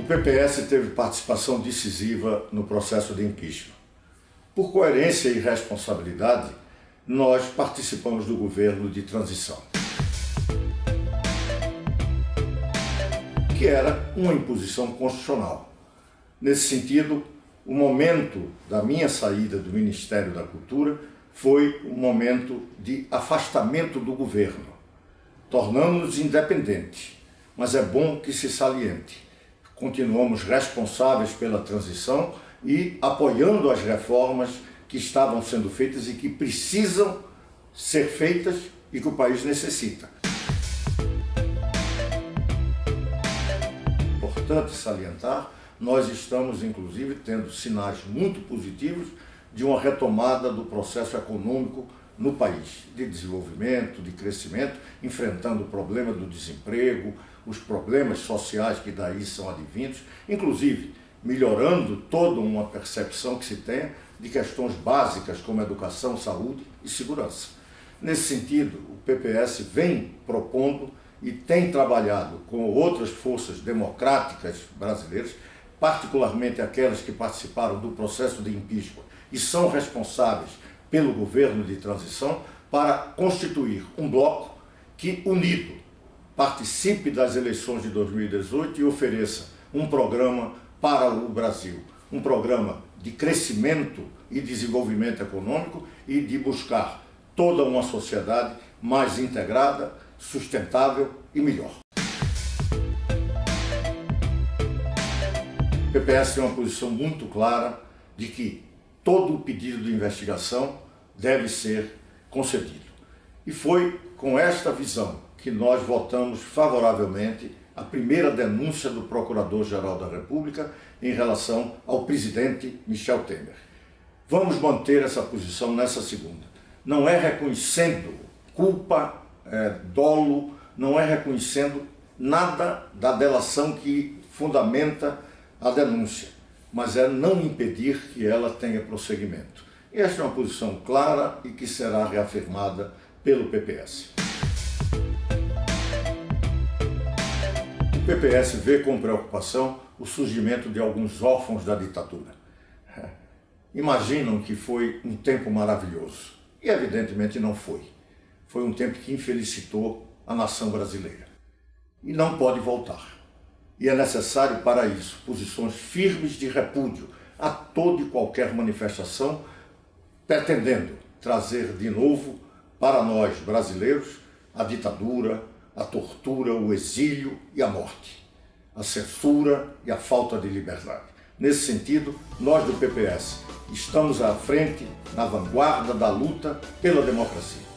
PPS teve participação decisiva no processo de impeachment. Por coerência e responsabilidade, nós participamos do governo de transição, que era uma imposição constitucional. Nesse sentido, o momento da minha saída do Ministério da Cultura foi um momento de afastamento do governo. Tornamos-nos independentes, mas é bom que se saliente. Continuamos responsáveis pela transição e apoiando as reformas que estavam sendo feitas e que precisam ser feitas e que o país necessita. Importante salientar, nós estamos inclusive tendo sinais muito positivos de uma retomada do processo econômico no país, de desenvolvimento, de crescimento, enfrentando o problema do desemprego, os problemas sociais que daí são advindos, inclusive melhorando toda uma percepção que se tem de questões básicas como educação, saúde e segurança. Nesse sentido, o PPS vem propondo e tem trabalhado com outras forças democráticas brasileiras, particularmente aquelas que participaram do processo de impeachment e são responsáveis pelo governo de transição, para constituir um bloco que, unido, participe das eleições de 2018 e ofereça um programa para o Brasil, um programa de crescimento e desenvolvimento econômico e de buscar toda uma sociedade mais integrada, sustentável e melhor. O PPS tem uma posição muito clara de que todo o pedido de investigação deve ser concedido. E foi com esta visão que nós votamos favoravelmente a primeira denúncia do Procurador-Geral da República em relação ao presidente Michel Temer. Vamos manter essa posição nessa segunda. Não é reconhecendo culpa, dolo, não é reconhecendo nada da delação que fundamenta a denúncia, mas é não impedir que ela tenha prosseguimento. Esta é uma posição clara e que será reafirmada pelo PPS. O PPS vê com preocupação o surgimento de alguns órfãos da ditadura. Imaginam que foi um tempo maravilhoso. E evidentemente não foi. Foi um tempo que infelicitou a nação brasileira. E não pode voltar. E é necessário para isso posições firmes de repúdio a toda e qualquer manifestação pretendendo trazer de novo para nós brasileiros a ditadura, a tortura, o exílio e a morte, a censura e a falta de liberdade. Nesse sentido, nós do PPS estamos à frente, na vanguarda da luta pela democracia.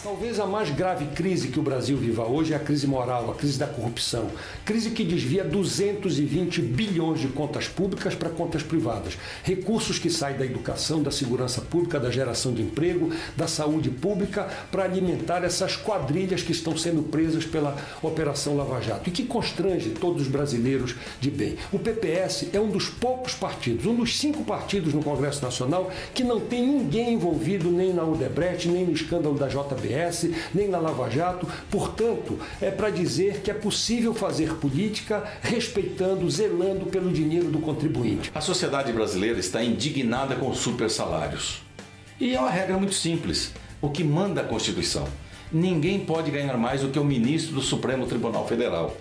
Talvez a mais grave crise que o Brasil viva hoje é a crise moral, a crise da corrupção. Crise que desvia 220 bilhões de contas públicas para contas privadas. Recursos que saem da educação, da segurança pública, da geração de emprego, da saúde pública, para alimentar essas quadrilhas que estão sendo presas pela Operação Lava Jato e que constrange todos os brasileiros de bem. O PPS é um dos poucos partidos, um dos 5 partidos no Congresso Nacional que não tem ninguém envolvido nem na Odebrecht, nem no escândalo da JBS, nem na Lava Jato. Portanto, é para dizer que é possível fazer política respeitando, zelando pelo dinheiro do contribuinte. A sociedade brasileira está indignada com os supersalários. E é uma regra muito simples, o que manda a Constituição. Ninguém pode ganhar mais do que o ministro do Supremo Tribunal Federal.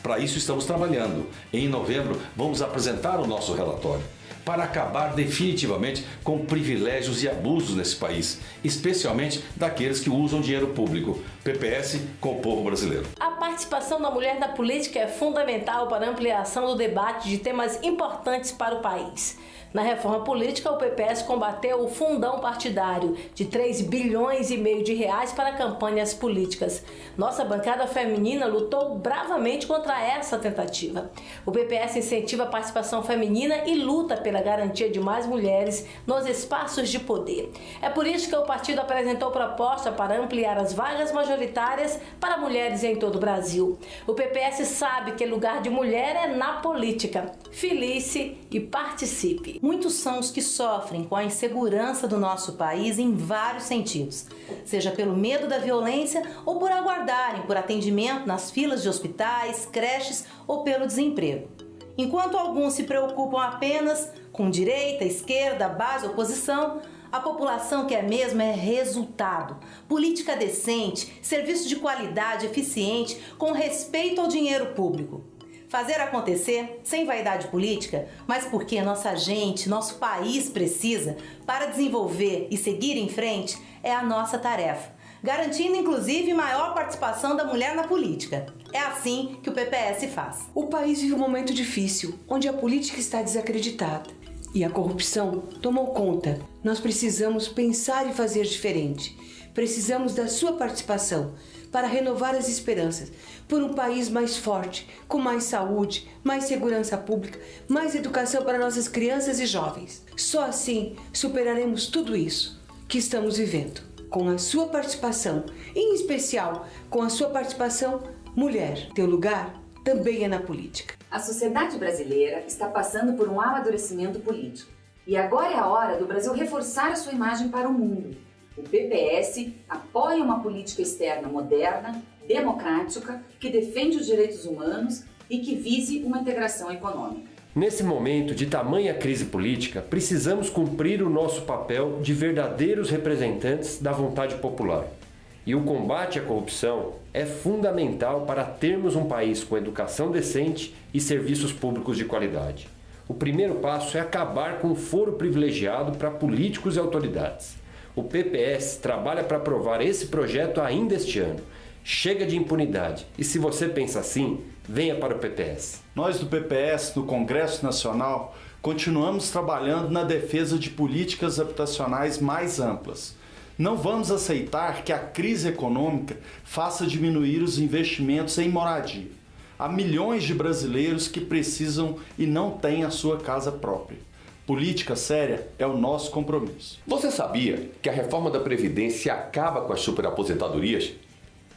Para isso estamos trabalhando. Em novembro vamos apresentar o nosso relatório para acabar definitivamente com privilégios e abusos nesse país, especialmente daqueles que usam dinheiro público. PPS com o povo brasileiro. A participação da mulher na política é fundamental para a ampliação do debate de temas importantes para o país. Na reforma política, o PPS combateu o fundão partidário de 3,5 bilhões de reais para campanhas políticas. Nossa bancada feminina lutou bravamente contra essa tentativa. O PPS incentiva a participação feminina e luta pela garantia de mais mulheres nos espaços de poder. É por isso que o partido apresentou proposta para ampliar as vagas majoritárias majoritárias para mulheres em todo o Brasil. O PPS sabe que lugar de mulher é na política. Filice e participe. Muitos são os que sofrem com a insegurança do nosso país em vários sentidos, seja pelo medo da violência ou por aguardarem por atendimento nas filas de hospitais, creches ou pelo desemprego. Enquanto alguns se preocupam apenas com direita, esquerda, base, oposição, a população quer mesmo é resultado, política decente, serviço de qualidade, eficiente, com respeito ao dinheiro público. Fazer acontecer sem vaidade política, mas porque nossa gente, nosso país precisa para desenvolver e seguir em frente, é a nossa tarefa, garantindo inclusive maior participação da mulher na política. É assim que o PPS faz. O país vive um momento difícil, onde a política está desacreditada e a corrupção tomou conta. Nós precisamos pensar e fazer diferente. Precisamos da sua participação para renovar as esperanças por um país mais forte, com mais saúde, mais segurança pública, mais educação para nossas crianças e jovens. Só assim superaremos tudo isso que estamos vivendo. Com a sua participação, em especial com a sua participação mulher. Teu lugar também é na política. A sociedade brasileira está passando por um amadurecimento político. E agora é a hora do Brasil reforçar a sua imagem para o mundo. O PPS apoia uma política externa moderna, democrática, que defende os direitos humanos e que vise uma integração econômica. Nesse momento de tamanha crise política, precisamos cumprir o nosso papel de verdadeiros representantes da vontade popular. E o combate à corrupção é fundamental para termos um país com educação decente e serviços públicos de qualidade. O primeiro passo é acabar com o foro privilegiado para políticos e autoridades. O PPS trabalha para aprovar esse projeto ainda este ano. Chega de impunidade. E se você pensa assim, venha para o PPS. Nós do PPS, do Congresso Nacional, continuamos trabalhando na defesa de políticas habitacionais mais amplas. Não vamos aceitar que a crise econômica faça diminuir os investimentos em moradia. Há milhões de brasileiros que precisam e não têm a sua casa própria. Política séria é o nosso compromisso. Você sabia que a reforma da Previdência acaba com as superaposentadorias?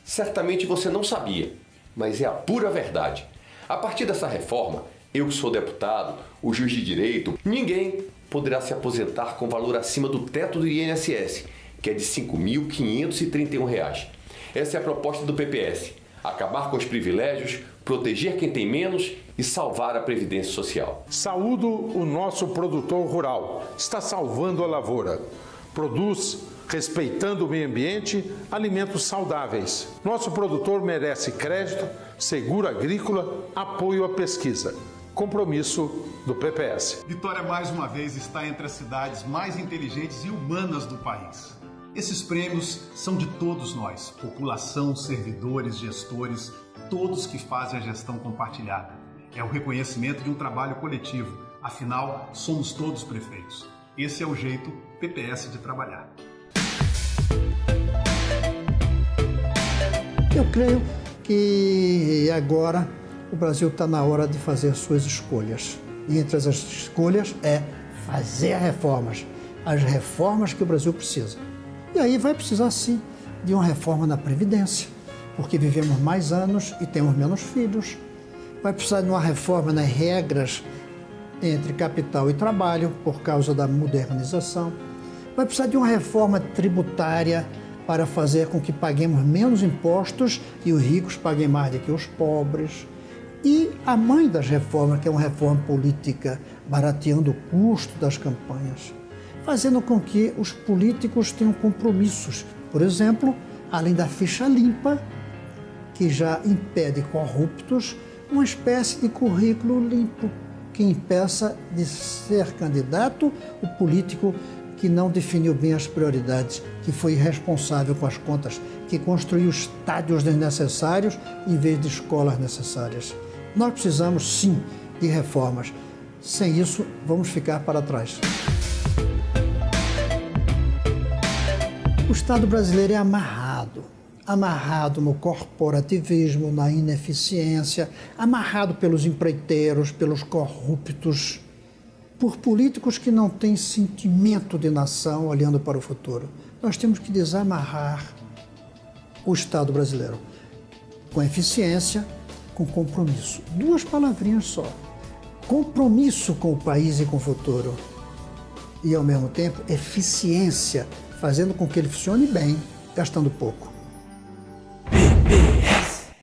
Certamente você não sabia, mas é a pura verdade. A partir dessa reforma, eu que sou deputado, o juiz de direito, ninguém poderá se aposentar com valor acima do teto do INSS, que é de R$ 5.531. Essa é a proposta do PPS. Acabar com os privilégios, proteger quem tem menos e salvar a Previdência Social. Saúdo o nosso produtor rural. Está salvando a lavoura. Produz, respeitando o meio ambiente, alimentos saudáveis. Nosso produtor merece crédito, seguro agrícola, apoio à pesquisa. Compromisso do PPS. Vitória, mais uma vez, está entre as cidades mais inteligentes e humanas do país. Esses prêmios são de todos nós, população, servidores, gestores, todos que fazem a gestão compartilhada. É o reconhecimento de um trabalho coletivo, afinal, somos todos prefeitos. Esse é o jeito PPS de trabalhar. Eu creio que agora o Brasil está na hora de fazer suas escolhas. E entre as escolhas é fazer reformas, as reformas que o Brasil precisa. E aí vai precisar, sim, de uma reforma na Previdência, porque vivemos mais anos e temos menos filhos. Vai precisar de uma reforma nas regras entre capital e trabalho, por causa da modernização. Vai precisar de uma reforma tributária para fazer com que paguemos menos impostos e os ricos paguem mais do que os pobres. E a mãe das reformas, que é uma reforma política, barateando o custo das campanhas, fazendo com que os políticos tenham compromissos. Por exemplo, além da ficha limpa, que já impede corruptos, uma espécie de currículo limpo, que impeça de ser candidato o político que não definiu bem as prioridades, que foi irresponsável com as contas, que construiu estádios desnecessários em vez de escolas necessárias. Nós precisamos, sim, de reformas. Sem isso, vamos ficar para trás. O Estado brasileiro é amarrado no corporativismo, na ineficiência, amarrado pelos empreiteiros, pelos corruptos, por políticos que não têm sentimento de nação olhando para o futuro. Nós temos que desamarrar o Estado brasileiro? Com eficiência, com compromisso. 2 palavrinhas só. Compromisso com o país e com o futuro. E, ao mesmo tempo, eficiência, fazendo com que ele funcione bem, gastando pouco.